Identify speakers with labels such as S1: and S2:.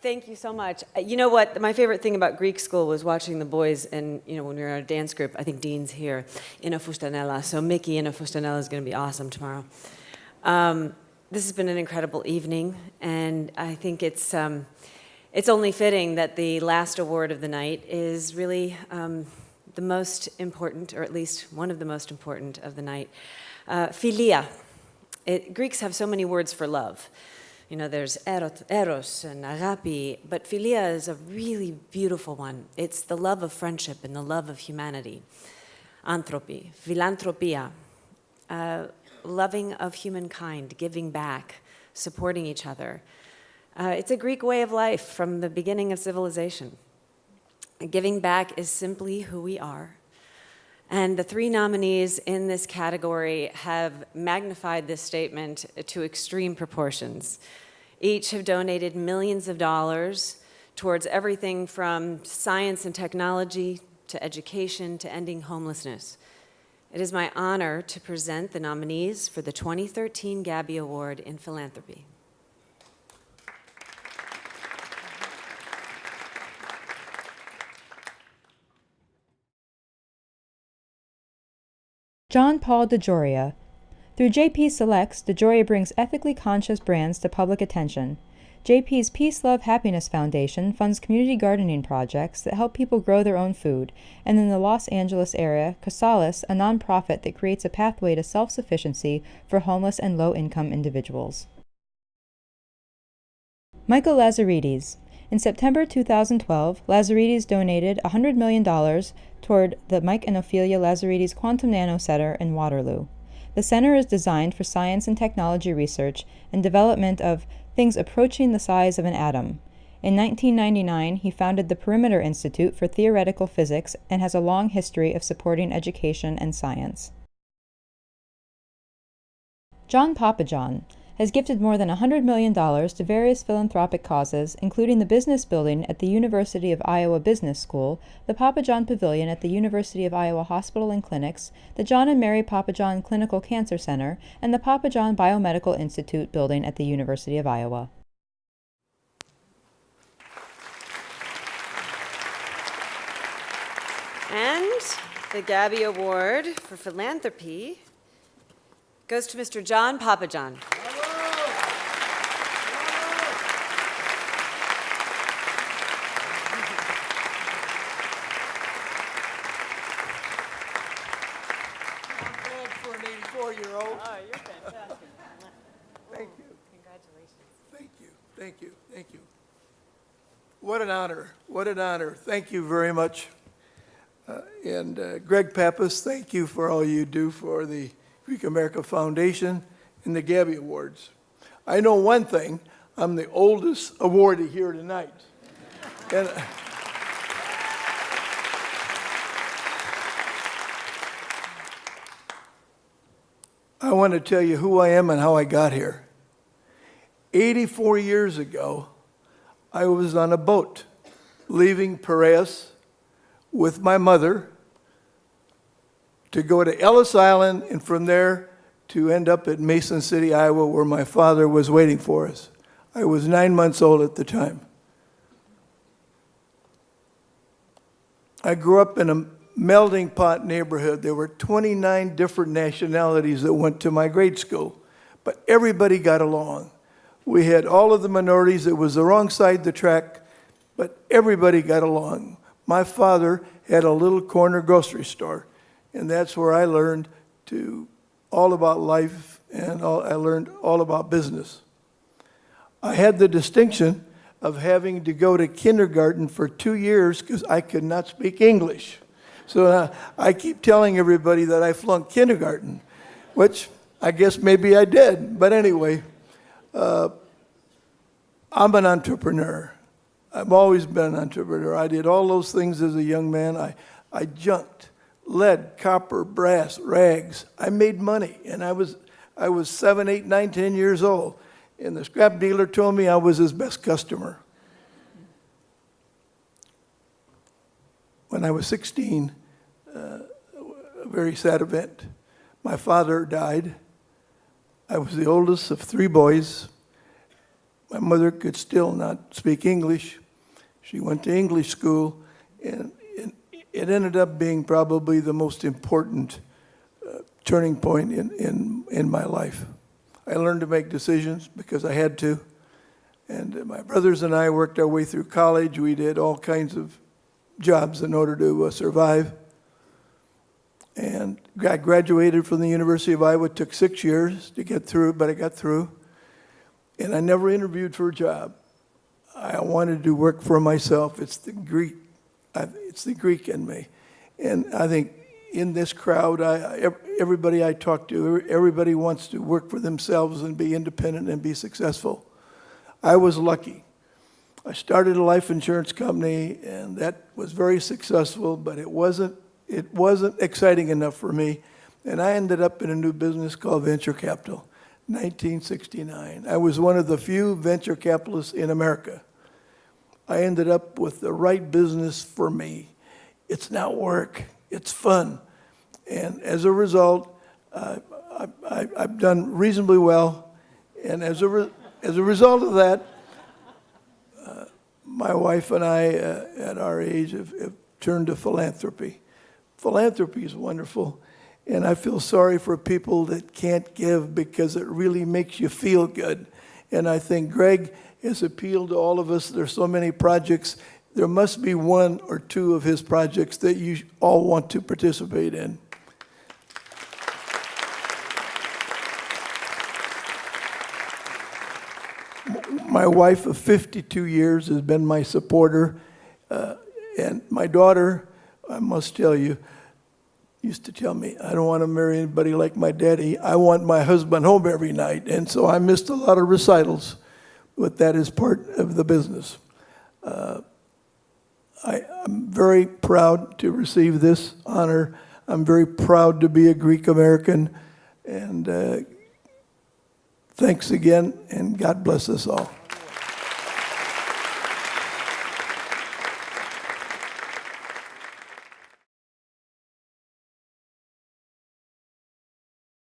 S1: Thank you so much. You know what? My favorite thing about Greek school was watching the boys, and when we were in a dance group. I think Dean's here in a fustanella, so Mickey in a fustanella is going to be awesome tomorrow. This has been an incredible evening, and I think it's only fitting that the last award of the night is really the most important, or at least one of the most important of the night. Philia. Greeks have so many words for love. There's eros and agapi, but philia is a really beautiful one. It's the love of friendship and the love of humanity. Anthropy, philanthropia, loving of humankind, giving back, supporting each other. It's a Greek way of life from the beginning of civilization. Giving back is simply who we are. And the three nominees in this category have magnified this statement to extreme proportions. Each have donated millions of dollars towards everything from science and technology to education to ending homelessness. It is my honor to present the nominees for the 2013 Gabby Award in Philanthropy.
S2: John Paul DeJoria. Through JP Selects, DeJoria brings ethically conscious brands to public attention. JP's Peace, Love, Happiness Foundation funds community gardening projects that help people grow their own food, and in the Los Angeles area, Casalis, a nonprofit that creates a pathway to self-sufficiency for homeless and low-income individuals. Michael Lazaridis. In September 2012, Lazaridis donated $100 million toward the Mike and Ophelia Lazaridis Quantum Nano Center in Waterloo. The center is designed for science and technology research and development of things approaching the size of an atom. In 1999, he founded the Perimeter Institute for Theoretical Physics and has a long history of supporting education and science. John Pappajohn has gifted more than $100 million to various philanthropic causes, including the business building at the University of Iowa Business School, the Pappajohn Pavilion at the University of Iowa Hospital and Clinics, the John and Mary Pappajohn Clinical Cancer Center, and the Pappajohn Biomedical Institute building at the University of Iowa.
S1: And the Gabby Award for Philanthropy goes to Mr. John Pappajohn.
S3: Thank you. What an honor. What an honor. Thank you very much. Greg Pappas, thank you for all you do for the Greek America Foundation and the Gabby Awards. I know one thing, I'm the oldest awardee here tonight. And I want to tell you who I am and how I got here. 84 years ago, I was on a boat leaving Piraeus with my mother to go to Ellis Island and from there to end up at Mason City, Iowa, where my father was waiting for us. I was 9 months old at the time. I grew up in a melting pot neighborhood. There were 29 different nationalities that went to my grade school, but everybody got along. We had all of the minorities. It was the wrong side of the track, but everybody got along. My father had a little corner grocery store, and that's where I learned all about life, and I learned all about business. I had the distinction of having to go to kindergarten for 2 years because I could not speak English. So I keep telling everybody that I flunked kindergarten, which I guess maybe I did. But anyway, I'm an entrepreneur. I've always been an entrepreneur. I did all those things as a young man. I junked lead, copper, brass, rags. I made money, and I was 7, 8, 9, 10 years old. And the scrap dealer told me I was his best customer. When I was 16, a very sad event. My father died. I was the oldest of 3 boys, My mother could still not speak English. She went to English school, and it ended up being probably the most important turning point in my life. I learned to make decisions because I had to. And my brothers and I worked our way through college. We did all kinds of jobs in order to survive. And I graduated from the University of Iowa. It took 6 years to get through, but I got through. And I never interviewed for a job. I wanted to work for myself. It's the Greek in me. And I think in this crowd, everybody I talk to, everybody wants to work for themselves and be independent and be successful. I was lucky. I started a life insurance company, and that was very successful, but it wasn't exciting enough for me. And I ended up in a new business called venture capital, 1969. I was one of the few venture capitalists in America. I ended up with the right business for me. It's not work, it's fun. And as a result, I've done reasonably well. And as a result of that, my wife and I, at our age, have turned to philanthropy. Philanthropy is wonderful, and I feel sorry for people that can't give because it really makes you feel good. And I think Greg has appealed to all of us. There's so many projects. There must be one or two of his projects that you all want to participate in. My wife of 52 years has been my supporter, and my daughter, I must tell you, used to tell me, I don't want to marry anybody like my daddy. I want my husband home every night. And so I missed a lot of recitals, but that is part of the business. I'm very proud to receive this honor. I'm very proud to be a Greek American. And thanks again, and God bless us all.